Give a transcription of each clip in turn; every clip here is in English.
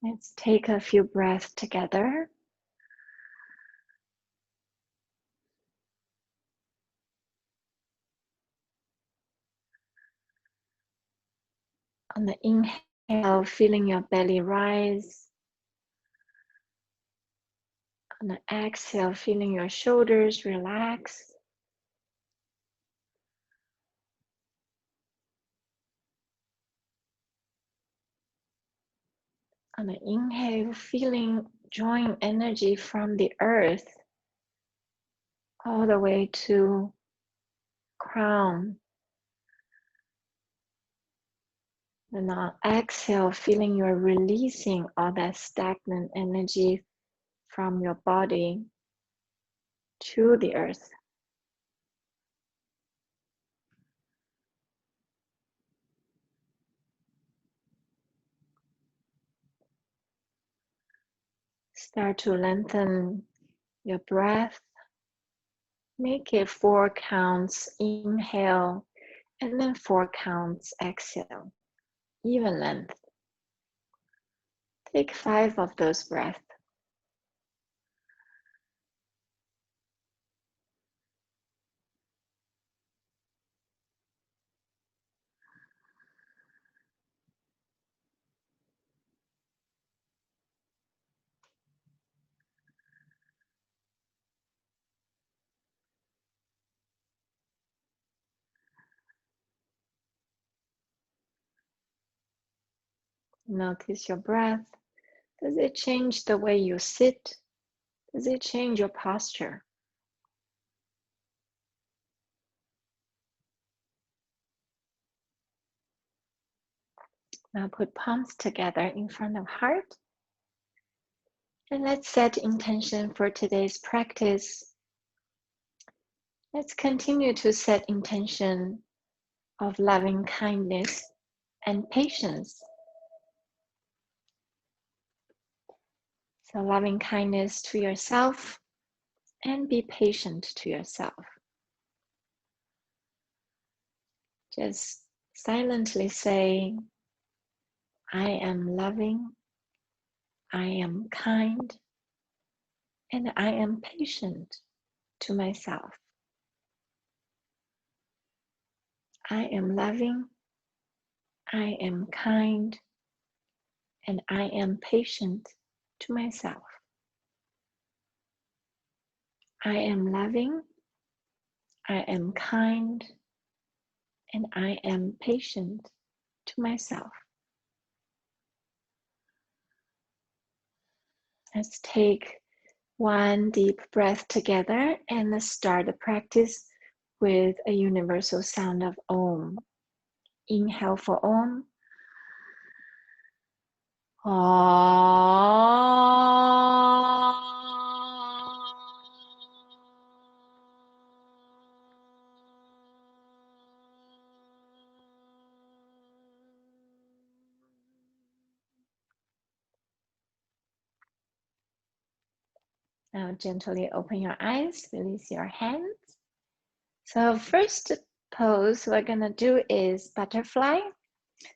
Let's take a few breaths together. On the inhale, feeling your belly rise. On the exhale, feeling your shoulders relax. On the inhale, feeling drawing energy from the earth all the way to crown. And on exhale, feeling you're releasing all that stagnant energy from your body to the earth. Start to lengthen your breath. Make it 4 counts inhale and then 4 counts exhale. Even length. Take 5 of those breaths. Notice your breath. Does it change the way you sit? Does it change your posture? Now put palms together in front of heart. And let's set intention for today's practice. Let's continue to set intention of loving kindness and patience. So loving kindness to yourself and be patient to yourself. Just silently say, I am loving, I am kind, and I am patient to myself. I am loving, I am kind, and I am patient to myself. I am loving, I am kind, and I am patient to myself. Let's take one deep breath together and start the practice with a universal sound of Om. Inhale for Om. Now gently open your eyes, release your hands. So first pose we're gonna do is butterfly.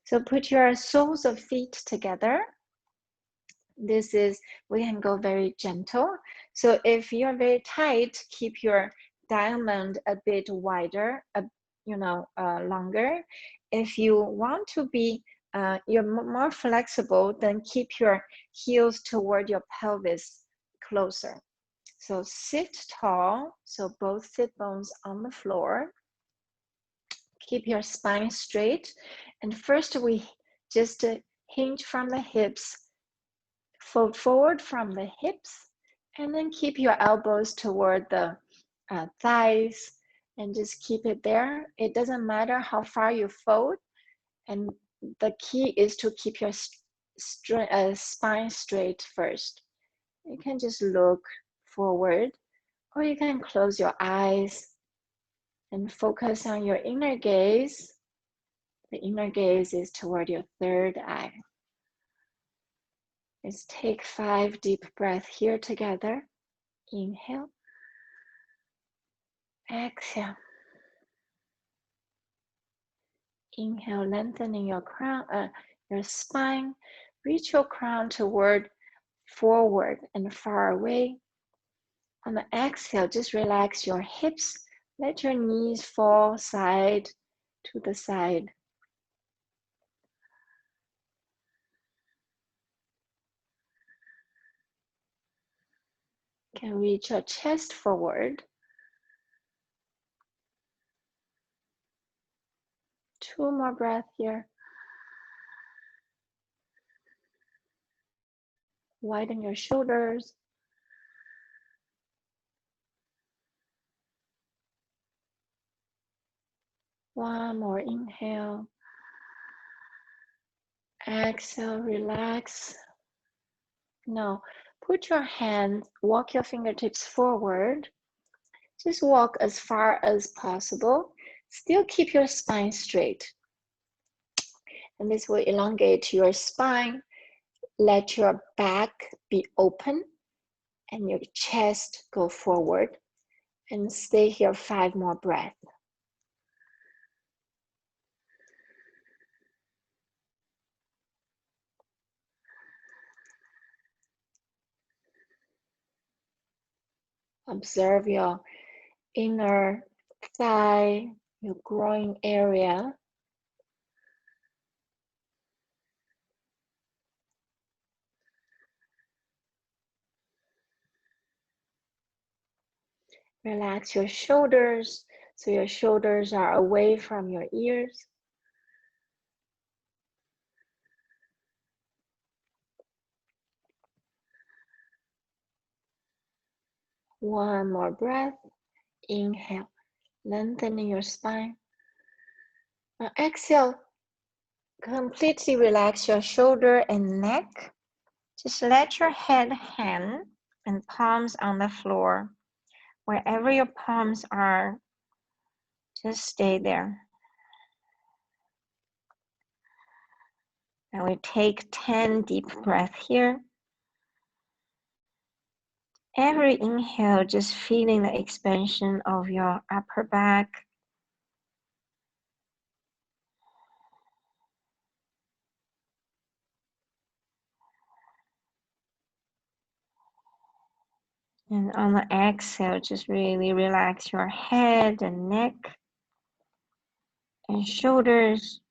So put your soles of feet together. This is, we can go very gentle. So if you're very tight, keep your diamond a bit wider, longer. If you want to be, you're more flexible, then keep your heels toward your pelvis closer. So sit tall, so both sit bones on the floor. Keep your spine straight. And first we just hinge from the hips, fold forward from the hips, and then keep your elbows toward the thighs and just keep it there. It doesn't matter how far you fold. And the key is to keep your spine straight first. You can just look forward, or you can close your eyes and focus on your inner gaze. The inner gaze is toward your third eye. Let's take 5 deep breaths here together. Inhale. Exhale. Inhale, lengthening your crown, your spine. Reach your crown toward forward and far away. On the exhale, just relax your hips. Let your knees fall side to the side. You can reach your chest forward. 2 more breaths here. Widen your shoulders. One more inhale. Exhale, relax. Now, put your hands, walk your fingertips forward. Just walk as far as possible. Still keep your spine straight. And this will elongate your spine. Let your back be open and your chest go forward. And stay here 5 more breaths. Observe your inner thigh, your groin area. Relax your shoulders, so your shoulders are away from your ears. One more breath. Inhale, lengthening your spine. Now exhale, completely relax your shoulder and neck. Just let your head hang and palms on the floor. Wherever your palms are, just stay there. And we take 10 deep breaths here. Every inhale, just feeling the expansion of your upper back. And on the exhale, just really relax your head and neck and shoulders.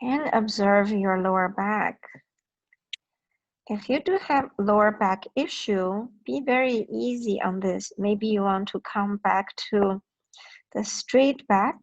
And observe your lower back. If you do have lower back issue, be very easy on this. Maybe you want to come back to the straight back.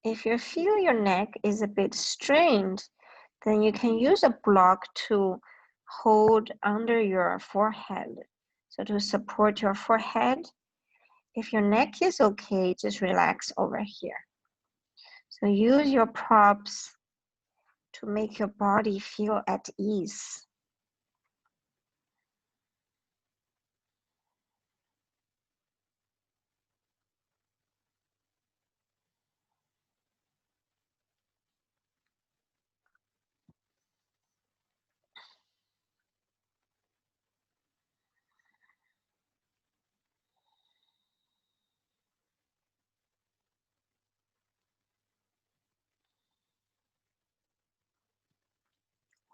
If you feel your neck is a bit strained, then you can use a block to hold under your forehead. So to support your forehead. If your neck is okay, just relax over here. So use your props to make your body feel at ease.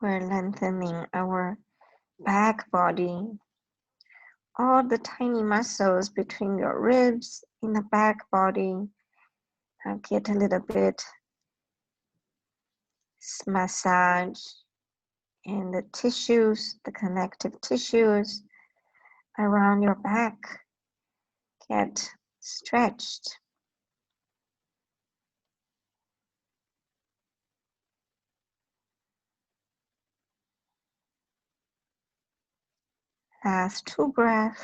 We're lengthening our back body. All the tiny muscles between your ribs in the back body get a little bit massage, and the tissues, the connective tissues around your back get stretched. Last 2 breaths.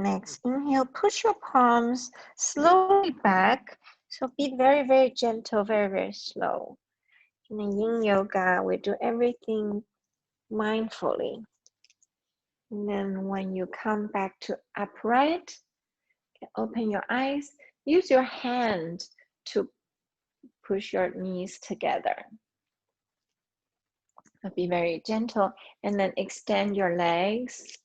Next, inhale, push your palms slowly back. So be very, very gentle, very, very slow. In the yin yoga, we do everything mindfully. And then when you come back to upright, open your eyes. Use your hand to push your knees together. So be very gentle and then extend your legs.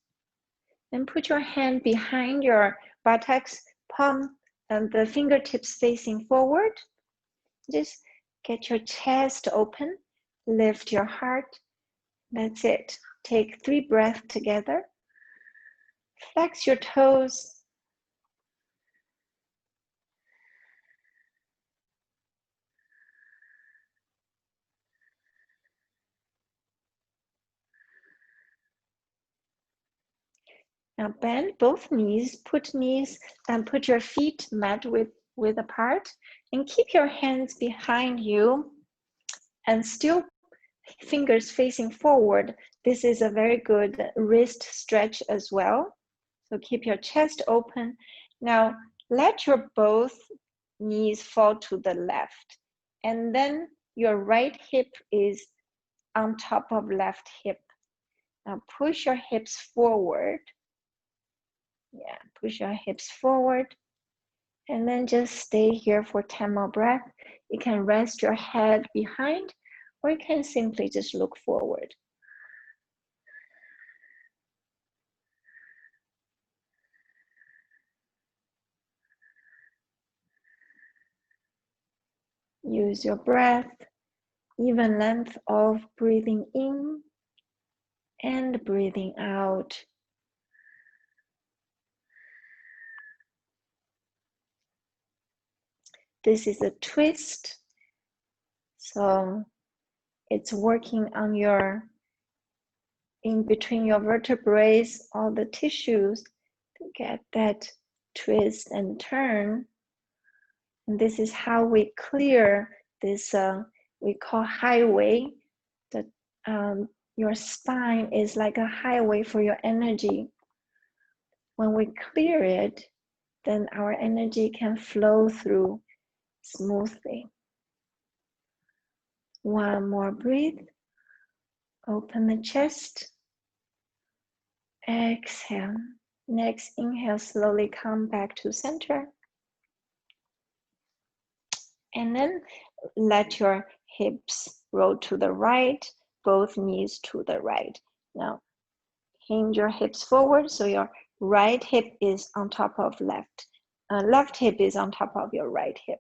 And put your hand behind your buttocks, palm and the fingertips facing forward. Just get your chest open, lift your heart. That's it. Take 3 breaths together. Flex your toes. Now bend both knees, put your feet mat width apart, and keep your hands behind you and still fingers facing forward. This is a very good wrist stretch as well. So keep your chest open. Now let your both knees fall to the left, and then your right hip is on top of left hip. Now push your hips forward. Yeah, push your hips forward. And then just stay here for 10 more breaths. You can rest your head behind, or you can simply just look forward. Use your breath, even length of breathing in and breathing out. This is a twist, so it's working on in between your vertebrae, all the tissues to get that twist and turn. And this is how we clear this, we call highway. That your spine is like a highway for your energy. When we clear it, then our energy can flow through smoothly. One more breath. Open the chest. Exhale. Next, inhale, slowly come back to center. And then let your hips roll to the right, both knees to the right. Now, hinge your hips forward so your right hip is on top of left. Left hip is on top of your right hip.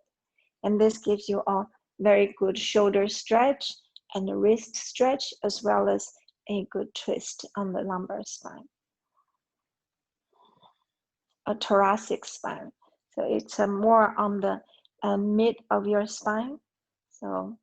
And this gives you a very good shoulder stretch and a wrist stretch, as well as a good twist on the lumbar spine. A thoracic spine. So it's more on the mid of your spine. So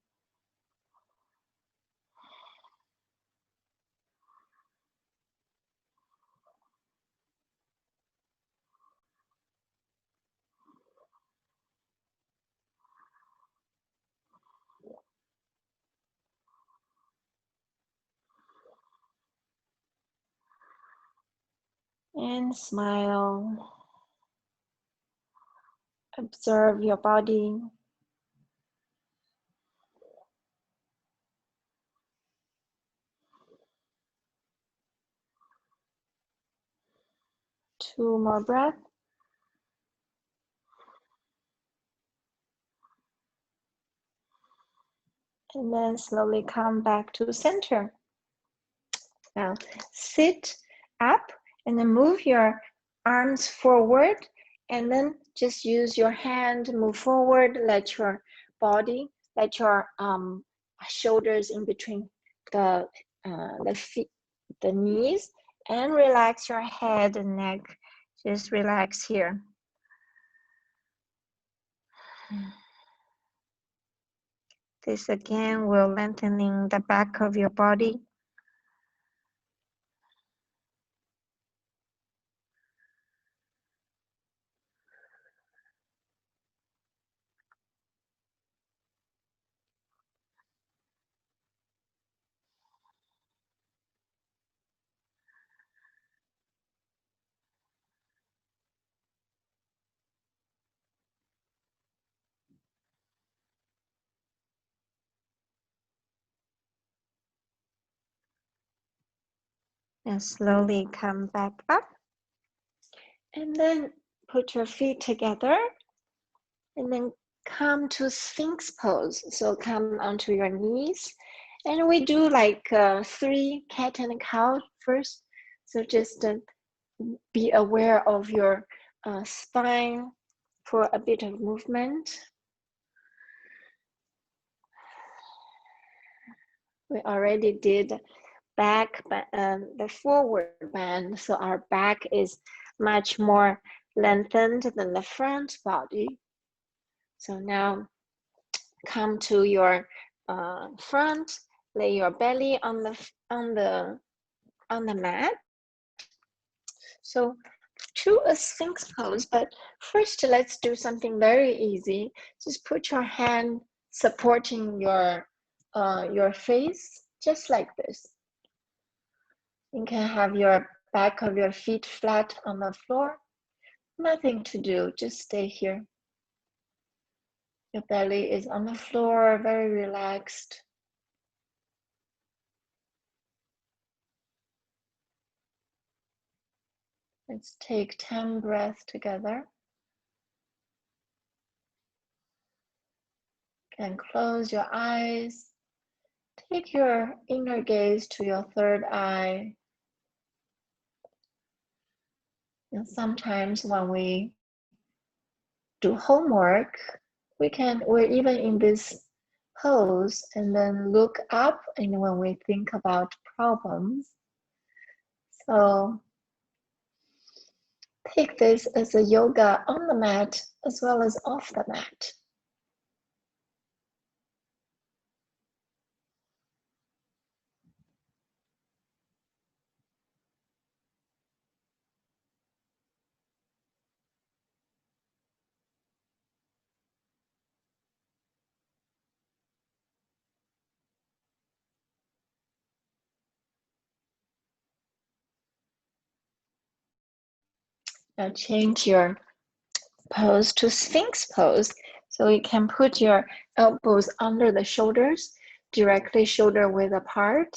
and smile. Observe your body. Two more breaths. And then slowly come back to center. Now sit up and then move your arms forward, and then just use your hand, move forward, let your body, let your shoulders in between the feet, the knees, and relax your head and neck. Just relax here. This again will lengthening the back of your body. And slowly come back up. And then put your feet together. And then come to Sphinx pose. So come onto your knees. And we do like 3 cat and cow first. So just be aware of your spine for a bit of movement. We already did back, the forward bend. So our back is much more lengthened than the front body. So now come to your front, lay your belly on the mat. So to a Sphinx pose, but first let's do something very easy. Just put your hand supporting your face, just like this. You can have your back of your feet flat on the floor. Nothing to do, just stay here. Your belly is on the floor, very relaxed. Let's take 10 breaths together. And close your eyes. Take your inner gaze to your third eye. And sometimes when we do homework, we're even in this pose and then look up, and when we think about problems. So take this as a yoga on the mat as well as off the mat. Now change your pose to Sphinx pose. So you can put your elbows under the shoulders, directly shoulder width apart.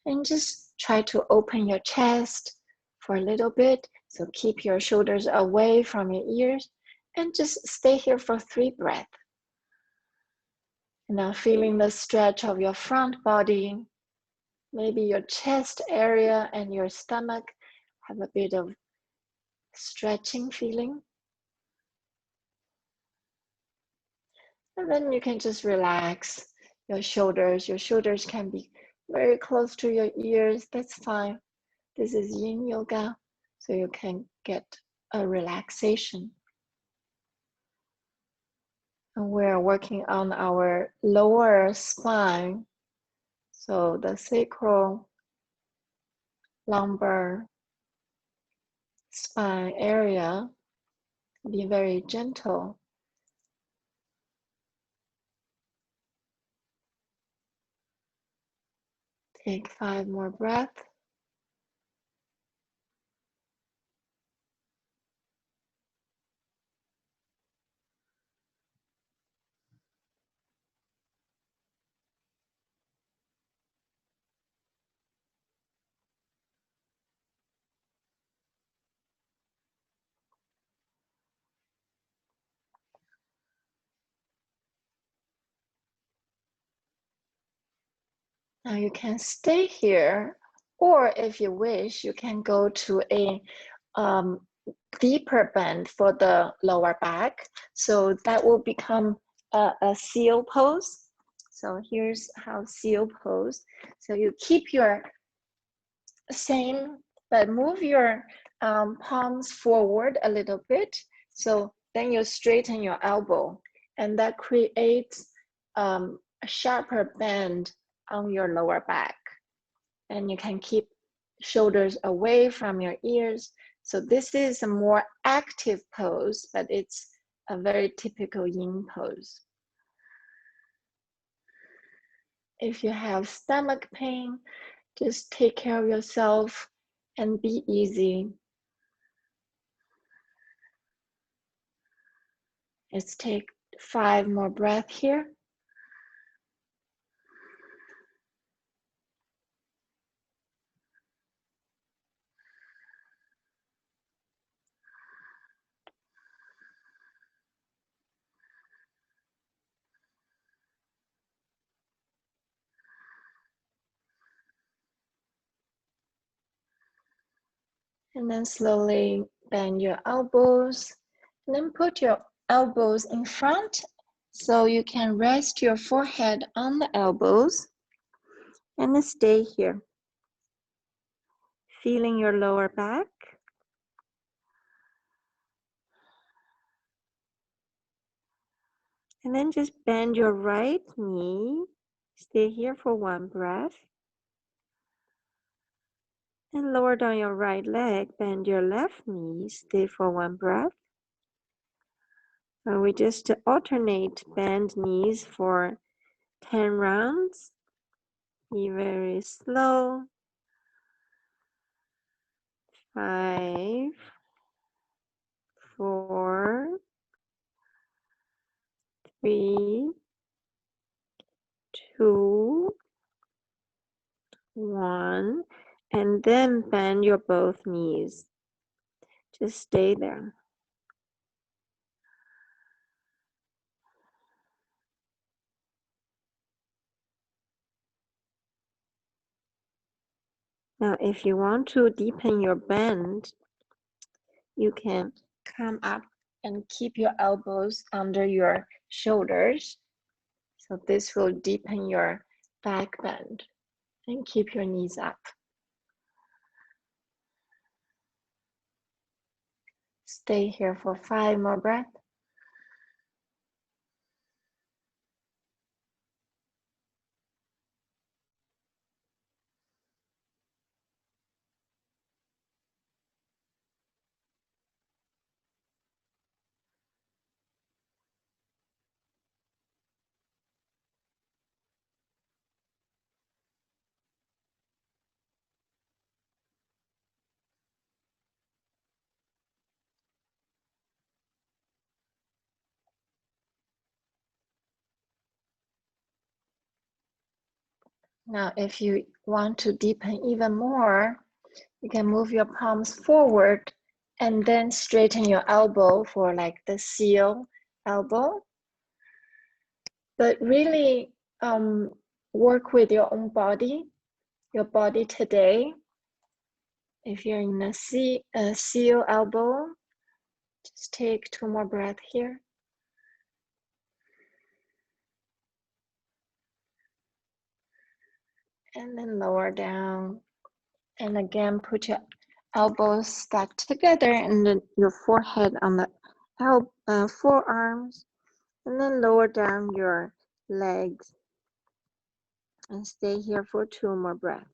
And just try to open your chest for a little bit. So keep your shoulders away from your ears and just stay here for 3 breaths. Now feeling the stretch of your front body, maybe your chest area and your stomach have a bit of stretching feeling. And then you can just relax your shoulders. Your shoulders can be very close to your ears. That's fine. This is yin yoga, so you can get a relaxation. And we're working on our lower spine. So the sacral, lumbar spine area, be very gentle. Take 5 more breaths. Now you can stay here, or if you wish, you can go to a deeper bend for the lower back. So that will become a seal pose. So here's how seal pose. So you keep your same, but move your palms forward a little bit. So then you straighten your elbow, and that creates a sharper bend on your lower back. And you can keep shoulders away from your ears. So this is a more active pose, but it's a very typical yin pose. If you have stomach pain, just take care of yourself and be easy. Let's take 5 more breaths here. And then slowly bend your elbows. And then put your elbows in front so you can rest your forehead on the elbows. And then stay here. Feeling your lower back. And then just bend your right knee. Stay here for one breath. And lower down your right leg. Bend your left knee. Stay for one breath. So we just alternate bend knees for 10 rounds. Be very slow. 5, 4, 3, 2, 1, and then bend your both knees. Just stay there. Now, if you want to deepen your bend, you can come up and keep your elbows under your shoulders. So this will deepen your back bend and keep your knees up. Stay here for 5 more breaths. Now, if you want to deepen even more, you can move your palms forward and then straighten your elbow for like the seal elbow. But really work with your own body, your body today. If you're in a seal elbow, just take 2 more breaths here. And then lower down. And again, put your elbows stacked together and then your forehead on the forearms. And then lower down your legs. And stay here for 2 more breaths.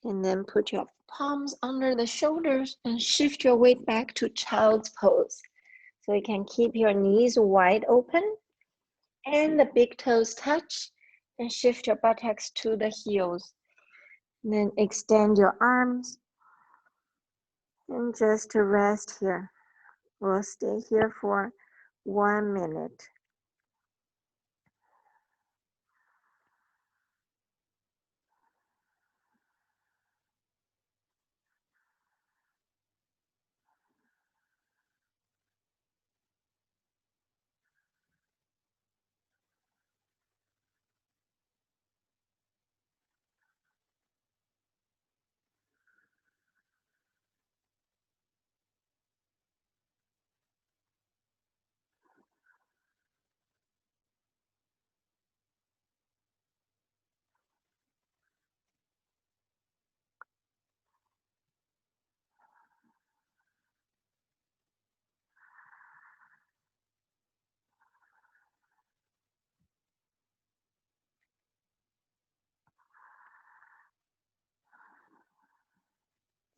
And then put your palms under the shoulders and shift your weight back to child's pose. So you can keep your knees wide open and the big toes touch, and shift your buttocks to the heels. And then extend your arms and just rest here. We'll stay here for 1 minute.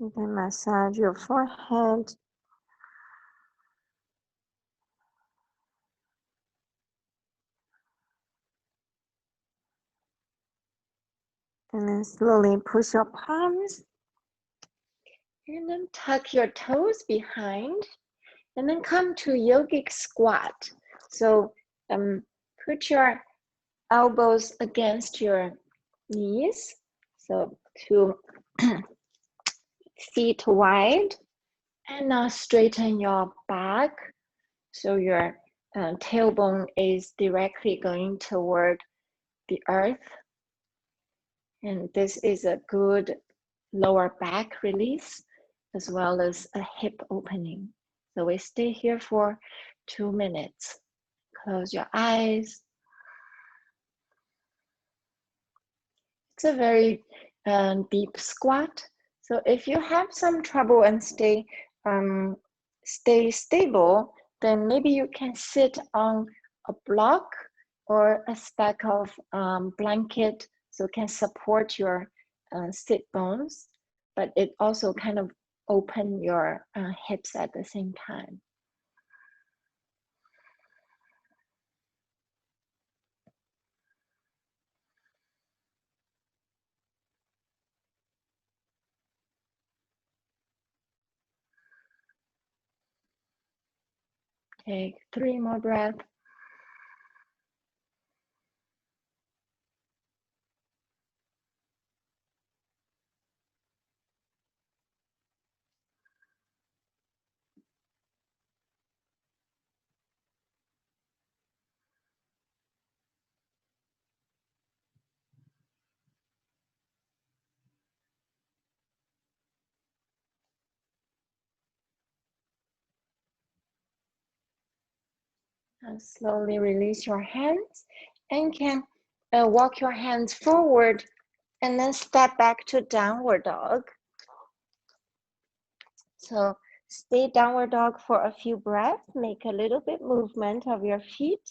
You can massage your forehead. And then slowly push your palms. And then tuck your toes behind. And then come to yogic squat. So put your elbows against your knees. So 2 feet wide. And now straighten your back. So your tailbone is directly going toward the earth. And this is a good lower back release as well as a hip opening. So we stay here for 2 minutes. Close your eyes. It's a very deep squat. So if you have some trouble and stay stable, then maybe you can sit on a block or a stack of blanket, so it can support your sit bones, but it also kind of open your hips at the same time. Take 3 more breaths. And slowly release your hands and can walk your hands forward and then step back to downward dog. So stay downward dog for a few breaths, make a little bit movement of your feet.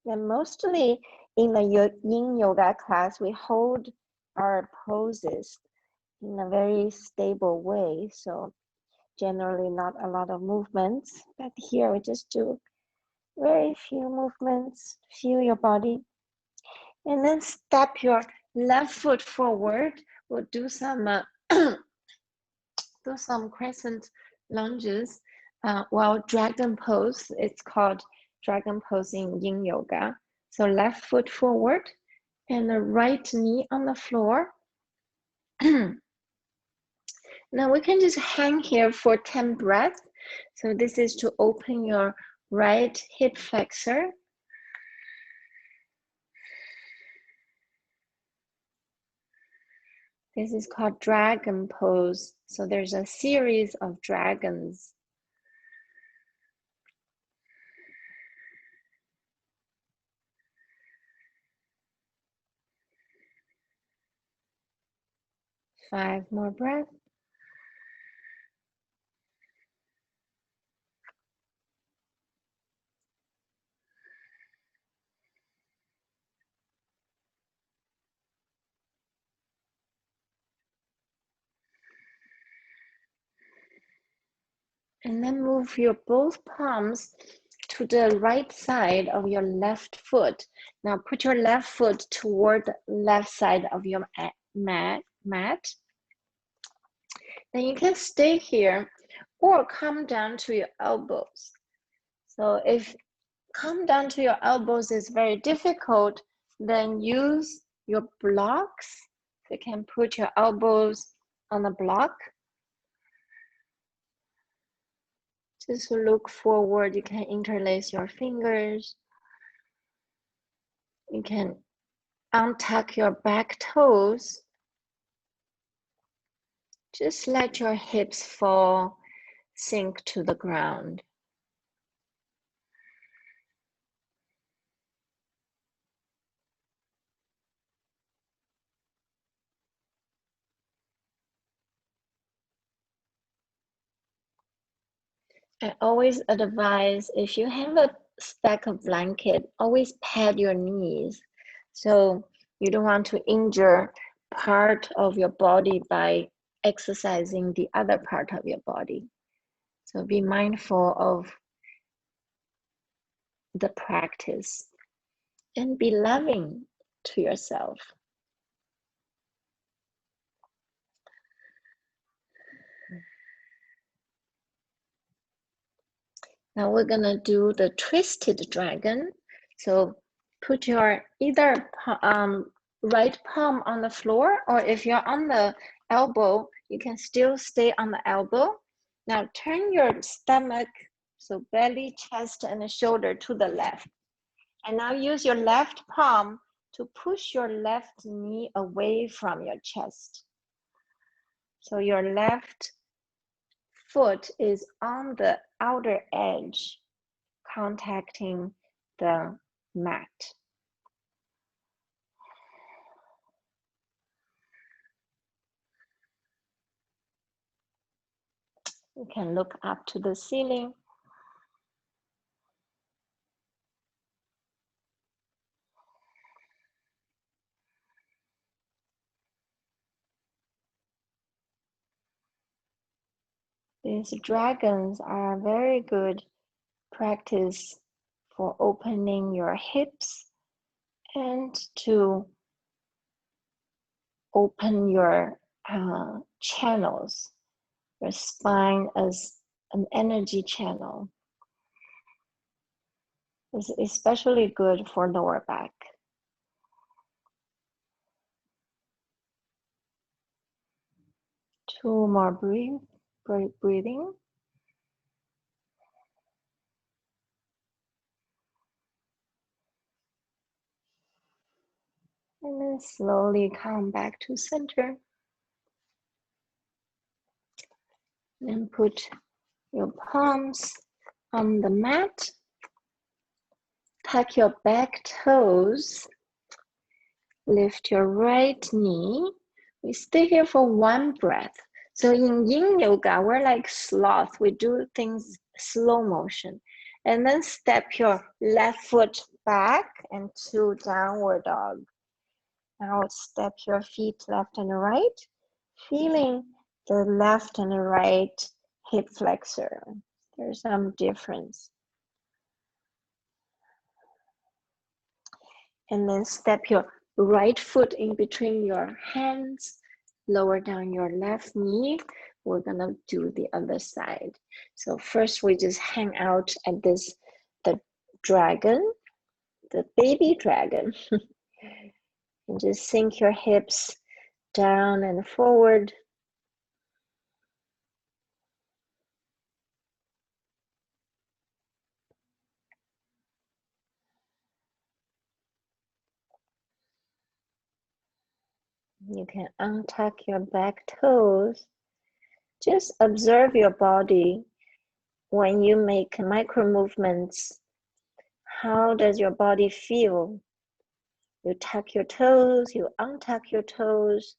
Then mostly in the yin yoga class, we hold our poses in a very stable way. So generally not a lot of movements, but here we just do very few movements. Feel your body. And then step your left foot forward. We'll do some crescent lunges while dragon pose. It's called dragon pose in yin yoga. So left foot forward and the right knee on the floor. Now we can just hang here for 10 breaths. So this is to open your right hip flexor. This is called dragon pose. So there's a series of dragons. Five more breaths. And then move your both palms to the right side of your left foot. Now put your left foot toward the left side of your mat. Then you can stay here or come down to your elbows. So if come down to your elbows is very difficult, then use your blocks. So you can put your elbows on a block. Just look forward, you can interlace your fingers. You can untuck your back toes. Just let your hips fall, sink to the ground. I always advise if you have a stack of blanket, always pad your knees. So you don't want to injure part of your body by exercising the other part of your body. So be mindful of the practice and be loving to yourself. Now we're gonna do the twisted dragon. So put your either right palm on the floor, or if you're on the elbow, you can still stay on the elbow. Now turn your stomach, so belly, chest, and the shoulder to the left. And now use your left palm to push your left knee away from your chest. So your left foot is on the outer edge, contacting the mat. You can look up to the ceiling. These dragons are a very good practice for opening your hips and to open your channels, your spine as an energy channel. It's especially good for lower back. Two more breathing. And then slowly come back to center. Then put your palms on the mat. Tuck your back toes. Lift your right knee. We stay here for one breath. So in yin yoga, we're like sloth. We do things slow motion. And then step your left foot back into downward dog. Now step your feet left and right, feeling the left and right hip flexor. There's some difference. And then step your right foot in between your hands, lower down your left knee. We're gonna do the other side. So first we just hang out at this, the dragon, the baby dragon. And just sink your hips down and forward. You can untuck your back toes. Just observe your body when you make micro movements. How does your body feel? You tuck your toes, you untuck your toes.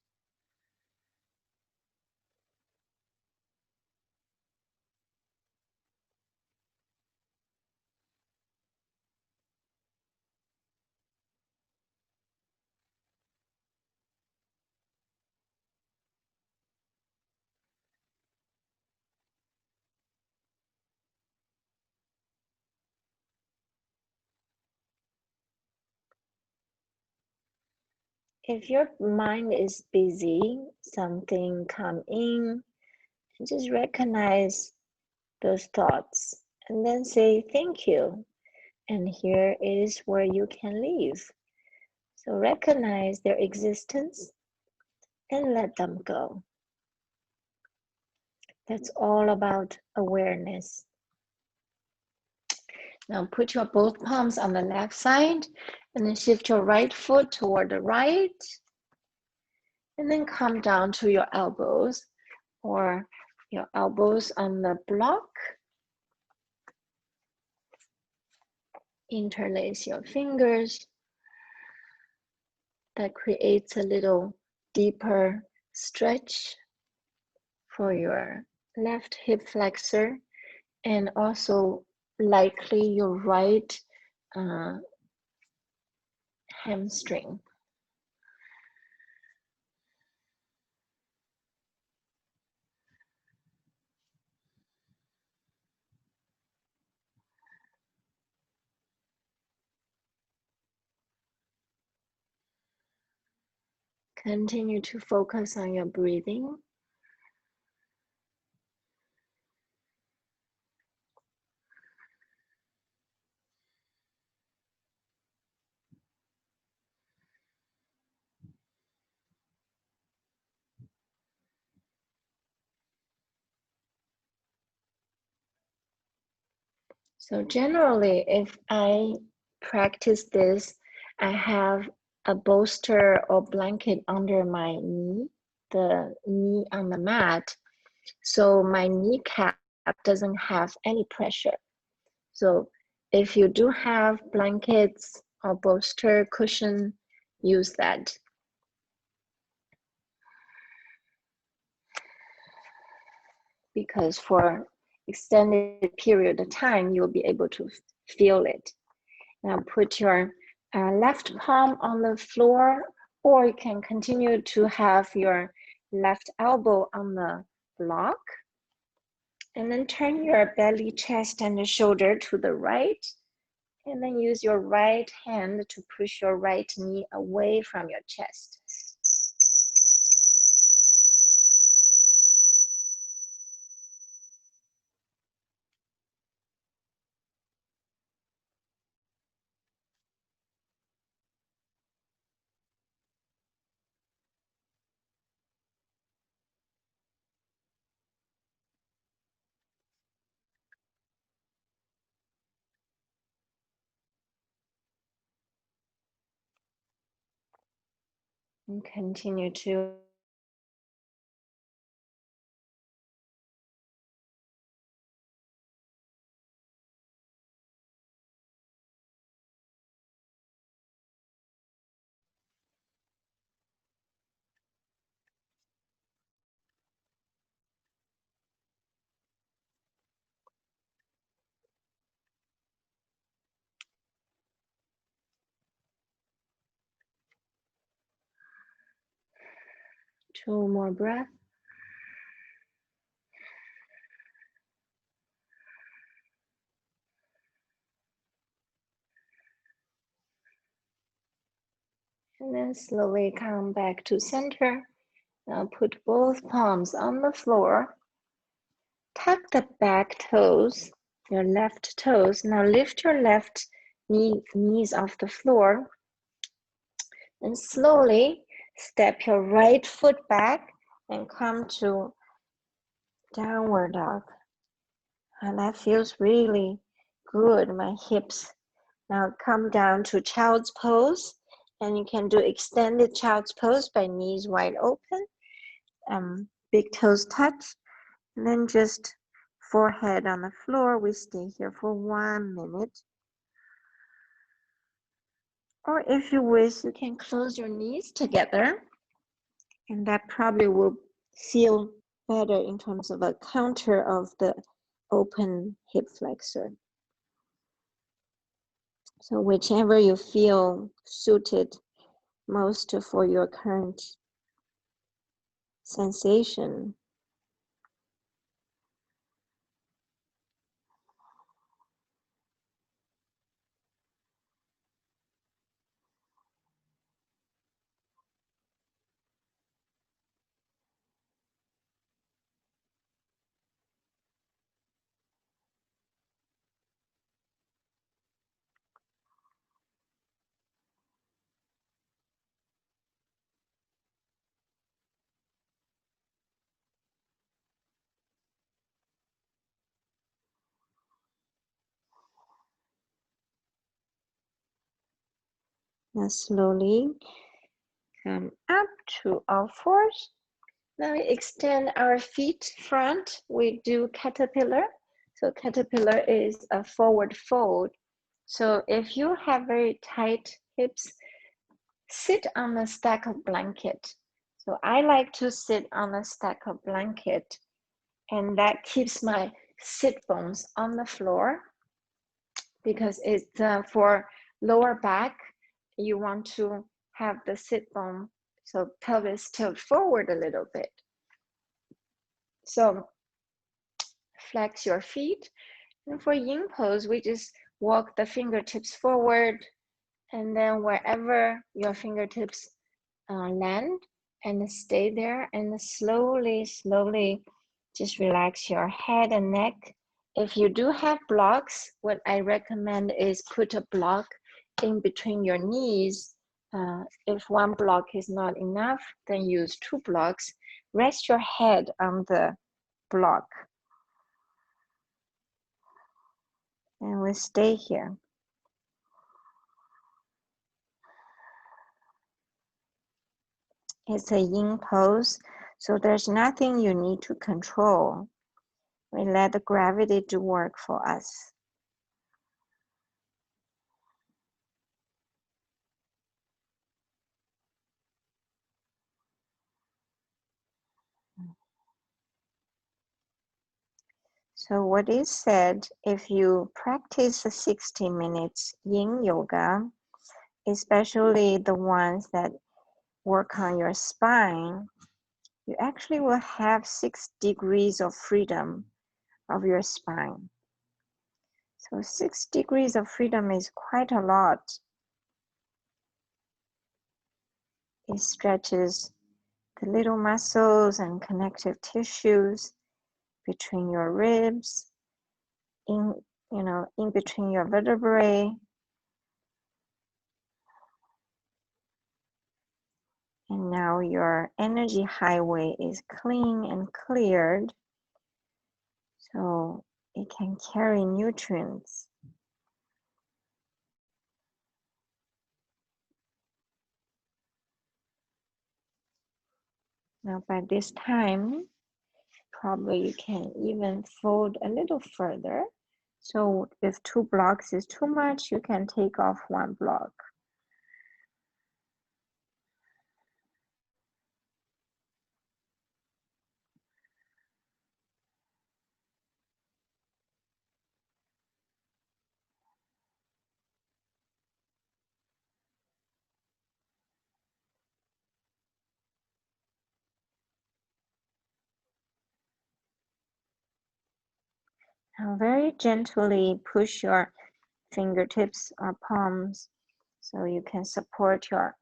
If your mind is busy, something come in, just recognize those thoughts and then say thank you. And here is where you can leave. So recognize their existence and let them go. That's all about awareness. Now put your both palms on the left side and then shift your right foot toward the right. And then come down to your elbows or your elbows on the block. Interlace your fingers. That creates a little deeper stretch for your left hip flexor and also likely your right hamstring. Continue to focus on your breathing. So generally, if I practice this, I have a bolster or blanket under my knee, the knee on the mat, so my kneecap doesn't have any pressure. So if you do have blankets or bolster cushion, use that. Because for extended period of time, you'll be able to feel it. Now put your left palm on the floor, or you can continue to have your left elbow on the block. And then turn your belly, chest, and the shoulder to the right. And then use your right hand to push your right knee away from your chest. And continue to two more breaths. And then slowly come back to center. Now put both palms on the floor. Tuck the back toes, your left toes. Now lift your left knees off the floor. And slowly step your right foot back and come to downward dog. And that feels really good, my hips. Now come down to child's pose. And you can do extended child's pose by knees wide open. Big toes touch. And then just forehead on the floor. We stay here for 1 minute. Or if you wish, you can close your knees together. And that probably will feel better in terms of a counter of the open hip flexor. So whichever you feel suited most for your current sensation. Now slowly come up to all fours. Now we extend our feet front. We do caterpillar. So caterpillar is a forward fold. So if you have very tight hips, sit on a stack of blanket. So I like to sit on a stack of blanket, and that keeps my sit bones on the floor, because it's for lower back, you want to have the sit bone, so pelvis tilt forward a little bit. So flex your feet. And for yin pose, we just walk the fingertips forward, and then wherever your fingertips land, and stay there, and slowly just relax your head and neck. If you do have blocks, what I recommend is put a block in between your knees. If one block is not enough, then use 2 blocks. Rest your head on the block. And we stay here. It's a yin pose, so there's nothing you need to control. We let the gravity do work for us. So what is said, if you practice the 60 minutes yin yoga, especially the ones that work on your spine, you actually will have 6 degrees of freedom of your spine. So 6 degrees of freedom is quite a lot. It stretches the little muscles and connective tissues between your ribs, in between your vertebrae. And now your energy highway is clean and cleared, so it can carry nutrients. Now by this time, probably you can even fold a little further. So if 2 blocks is too much, you can take off 1 block. Now very gently push your fingertips or palms so you can support your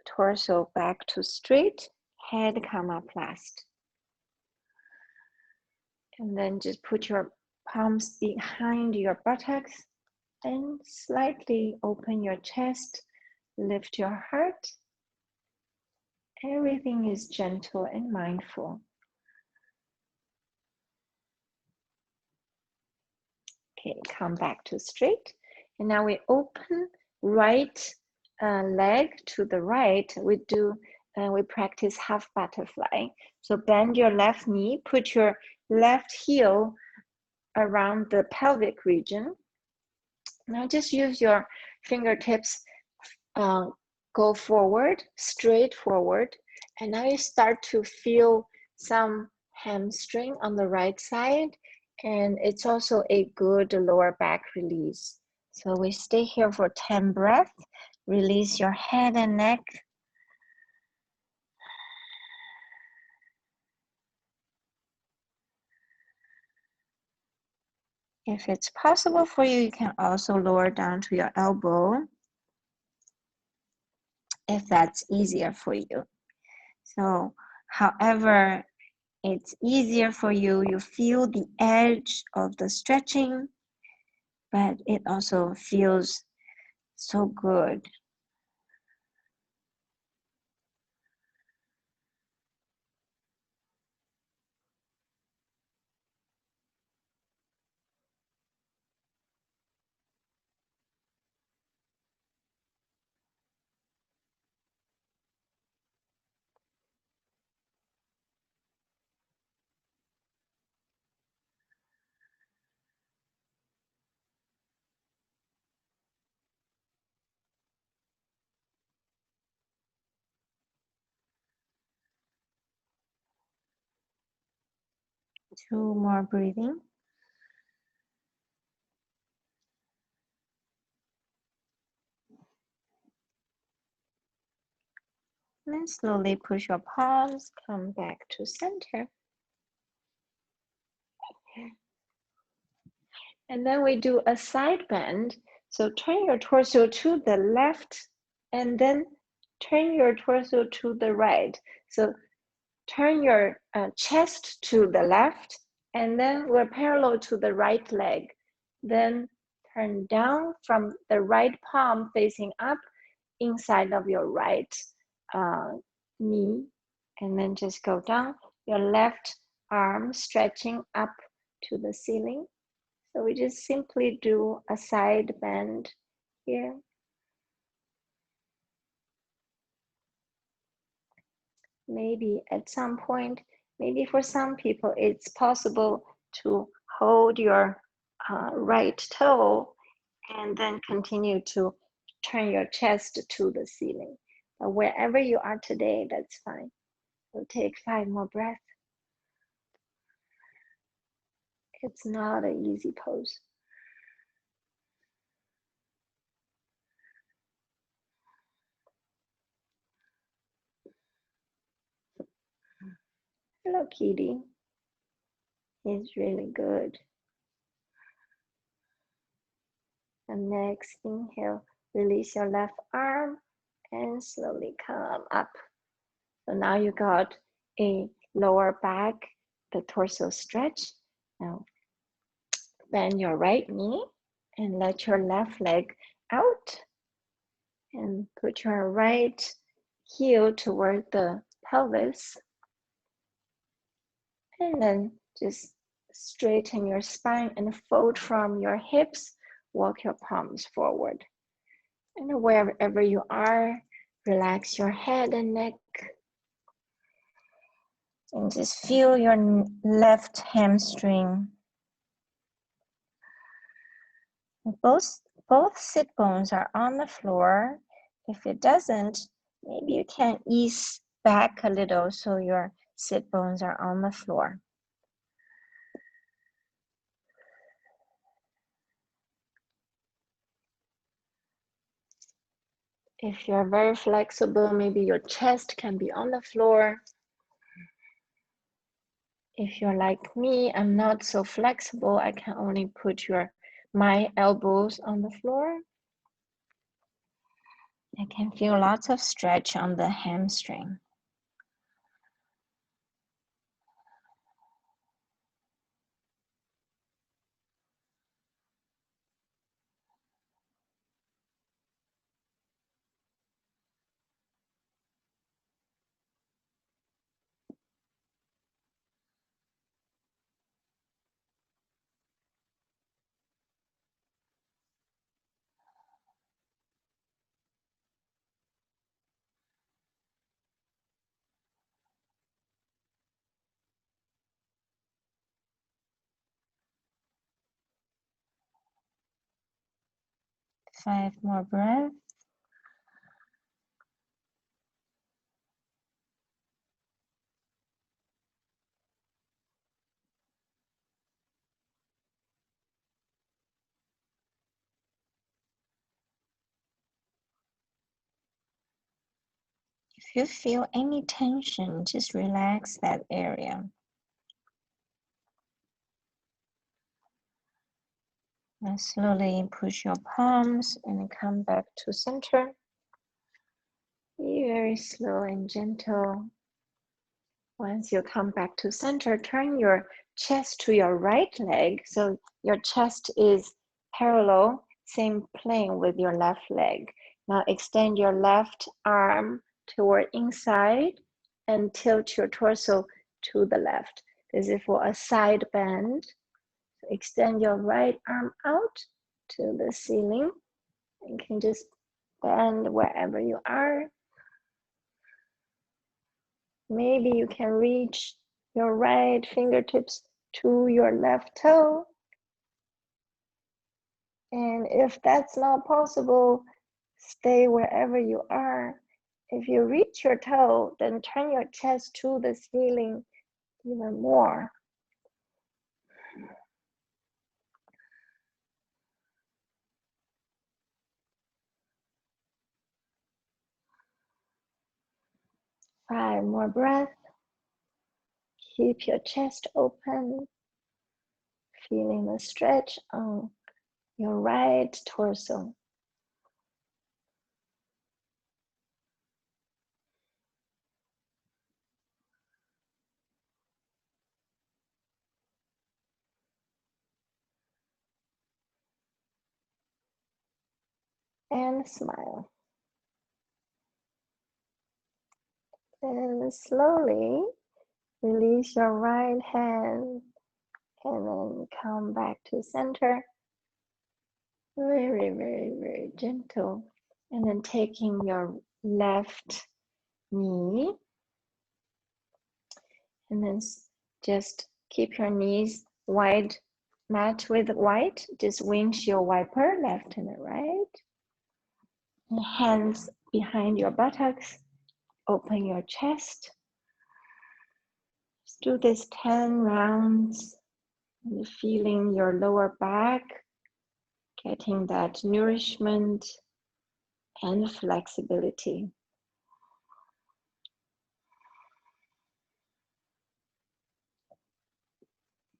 torso back to straight, head come up last. And then just put your palms behind your buttocks and slightly open your chest, lift your heart. Everything is gentle and mindful. Okay, come back to straight. And now we open right leg to the right. We practice half butterfly. So bend your left knee, put your left heel around the pelvic region. Now just use your fingertips, go forward, straight forward. And now you start to feel some hamstring on the right side. And it's also a good lower back release. So we stay here for 10 breaths. Release your head and neck. If it's possible for you, you can also lower down to your elbow if that's easier for you. So however it's easier for you, you feel the edge of the stretching, but it also feels so good. Two more breathing. Then slowly push your palms, come back to center. And then we do a side bend. So turn your torso to the left and then turn your torso to the right. So turn your chest to the left and then we're parallel to the right leg. Then turn down from the right palm facing up inside of your right knee, and then just go down. Your left arm stretching up to the ceiling. So we just simply do a side bend here. maybe at some point, maybe for some people, it's possible to hold your right toe and then continue to turn your chest to the ceiling. But wherever you are today, that's fine. So take 5 more breaths. It's not an easy pose. Hello, Kitty. It's really good. And next, inhale, release your left arm and slowly come up. So now you got a lower back, the torso stretch. Now bend your right knee and let your left leg out and put your right heel toward the pelvis. And then just straighten your spine and fold from your hips. Walk your palms forward. And wherever you are, relax your head and neck. And just feel your left hamstring. Both sit bones are on the floor. If it doesn't, maybe you can ease back a little so your sit bones are on the floor. If you're very flexible, maybe your chest can be on the floor. If you're like me, I'm not so flexible. I can only put my elbows on the floor. I can feel lots of stretch on the hamstring. Five more breaths. If you feel any tension, just relax that area. Now slowly push your palms and come back to center. Be very slow and gentle. Once you come back to center, turn your chest to your right leg. So your chest is parallel, same plane with your left leg. Now extend your left arm toward inside and tilt your torso to the left. This is for a side bend. So extend your right arm out to the ceiling. You can just bend wherever you are. Maybe you can reach your right fingertips to your left toe. And if that's not possible, stay wherever you are. If you reach your toe, then turn your chest to the ceiling even more. Five more breaths. Keep your chest open, feeling the stretch on your right torso. And smile. And slowly release your right hand and then come back to center. Very, very, very gentle. And then taking your left knee And then just keep your knees wide, mat with white, just windshield wiper, left and right. And hands behind your buttocks, open your chest. Just do this 10 rounds, and feeling your lower back, getting that nourishment and flexibility.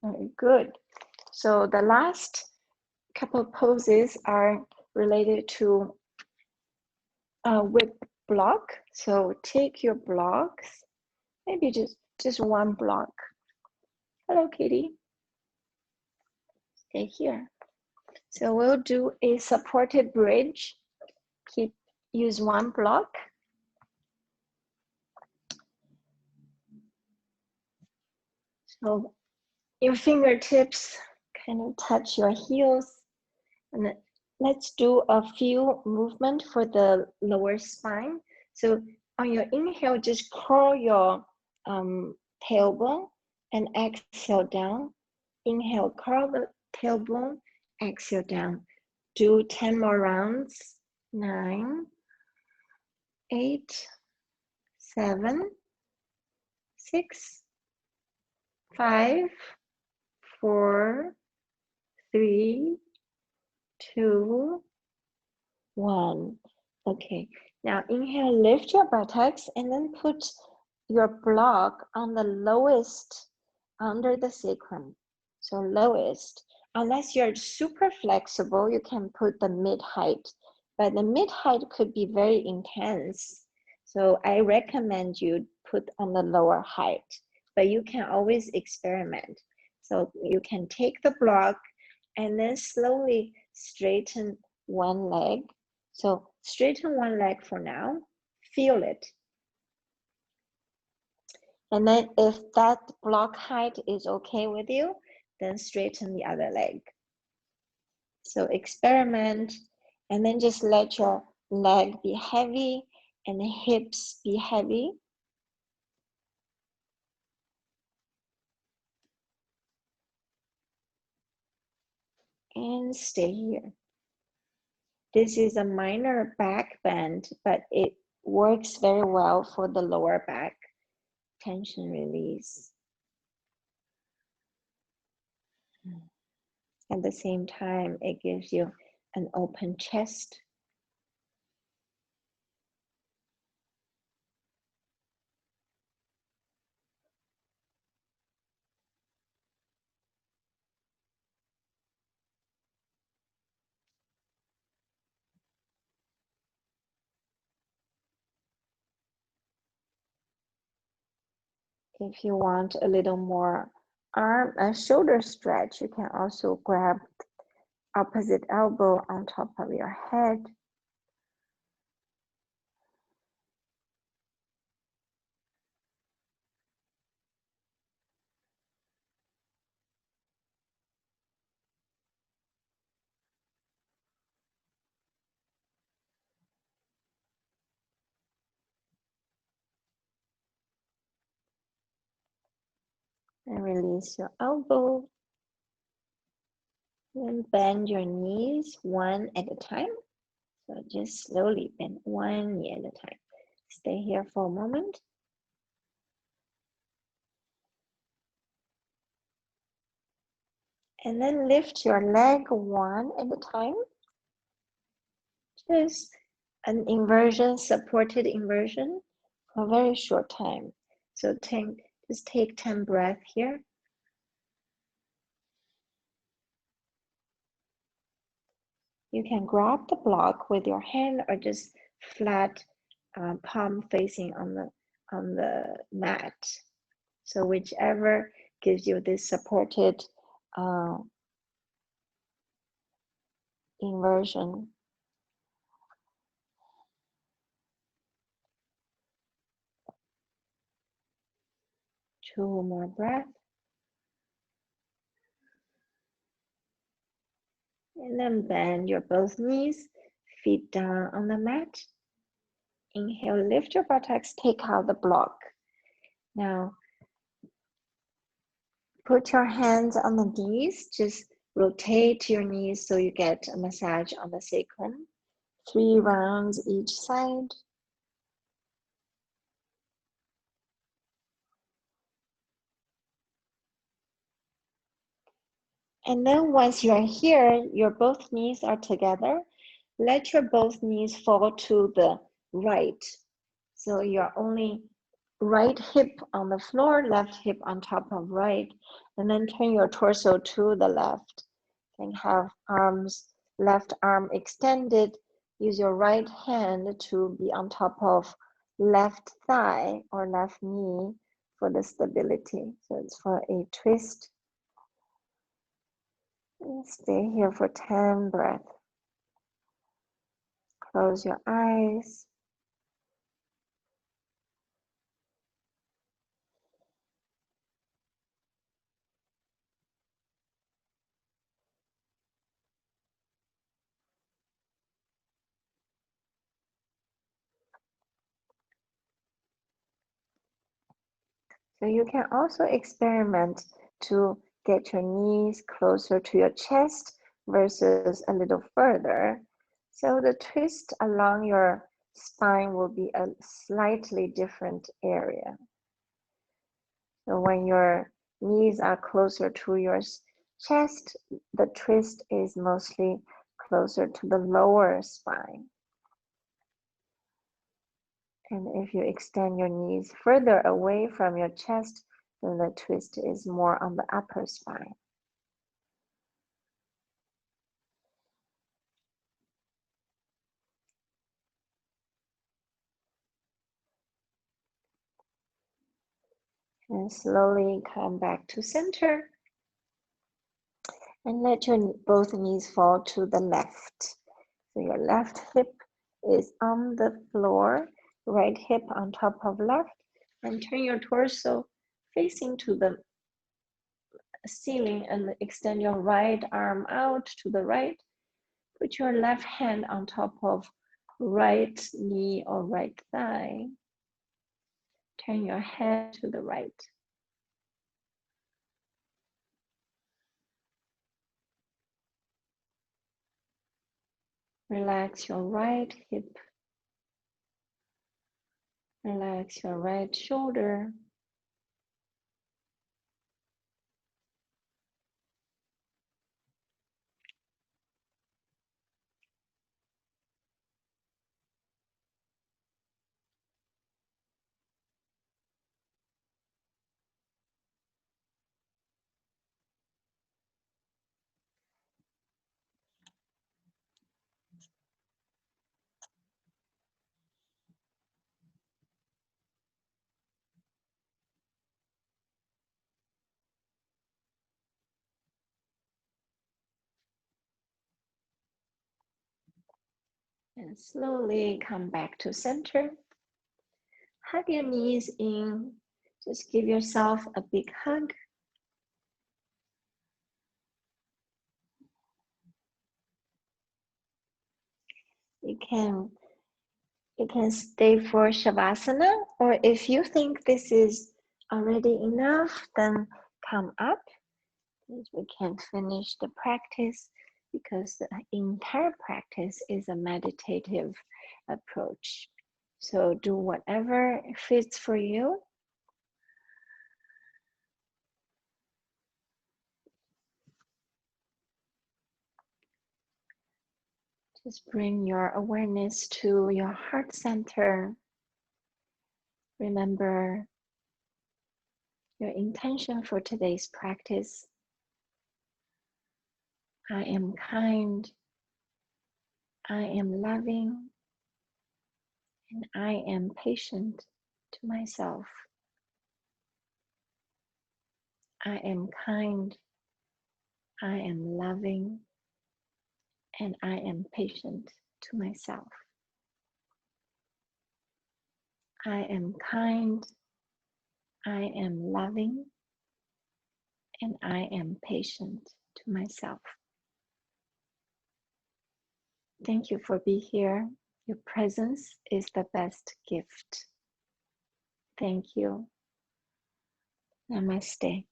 Very good. So the last couple poses are related to whip block. So take your blocks, maybe just one block. Hello, Kitty. Stay here. So we'll do a supported bridge. Use one block. So your fingertips kind of touch your heels. And let's do a few movement for the lower spine. So on your inhale, just curl your tailbone and exhale down. Inhale, curl the tailbone, exhale down. Do 10 more rounds. 9, 8, 7, 6, 5, 4, 3, 2, 1. Okay, now inhale, lift your buttocks and then put your block on the lowest under the sacrum. So lowest. Unless you're super flexible, you can put the mid height, but the mid height could be very intense. So I recommend you put on the lower height, but you can always experiment. So you can take the block and then slowly straighten one leg. So straighten one leg for now, feel it. And then if that block height is okay with you, then straighten the other leg. So experiment, and then just let your leg be heavy and the hips be heavy. And stay here. This is a minor back bend, but it works very well for the lower back tension release. At the same time, it gives you an open chest. If you want a little more arm and shoulder stretch, you can also grab opposite elbow on top of your head. And release your elbow. And bend your knees one at a time. So just slowly bend one knee at a time. Stay here for a moment. And then lift your leg one at a time. Just an inversion, supported inversion for a very short time. So just take 10 breaths here. You can grab the block with your hand or just flat palm facing on the mat. So whichever gives you this supported inversion. Two more breaths. And then bend your both knees, feet down on the mat. Inhale, lift your buttocks, take out the block. Now, Put your hands on the knees. Just rotate your knees so you get a massage on the sacrum. 3 rounds each side. And then once you're here, your both knees are together. Let your both knees fall to the right. So you're only right hip on the floor, left hip on top of right, and then turn your torso to the left. And have arms, left arm extended. Use your right hand to be on top of left thigh or left knee for the stability. So it's for a twist. And stay here for 10 breaths. Close your eyes. So you can also experiment to get your knees closer to your chest versus a little further. So the twist along your spine will be a slightly different area. So when your knees are closer to your chest, the twist is mostly closer to the lower spine. And if you extend your knees further away from your chest, then the twist is more on the upper spine. And slowly come back to center. And let your both knees fall to the left. So your left hip is on the floor, right hip on top of left, and turn your torso facing to the ceiling and extend your right arm out to the right. Put your left hand on top of right knee or right thigh. Turn your head to the right. Relax your right hip. Relax your right shoulder. And slowly come back to center. Hug your knees in. Just give yourself a big hug. You can stay for Shavasana, or if you think this is already enough, then come up. We can finish the practice because the entire practice is a meditative approach. So do whatever fits for you. Just bring your awareness to your heart center. Remember your intention for today's practice. I am kind, I am loving, and I am patient to myself. I am kind, I am loving, and I am patient to myself. I am kind, I am loving, and I am patient to myself. Thank you for being here. Your presence is the best gift. Thank you. Namaste.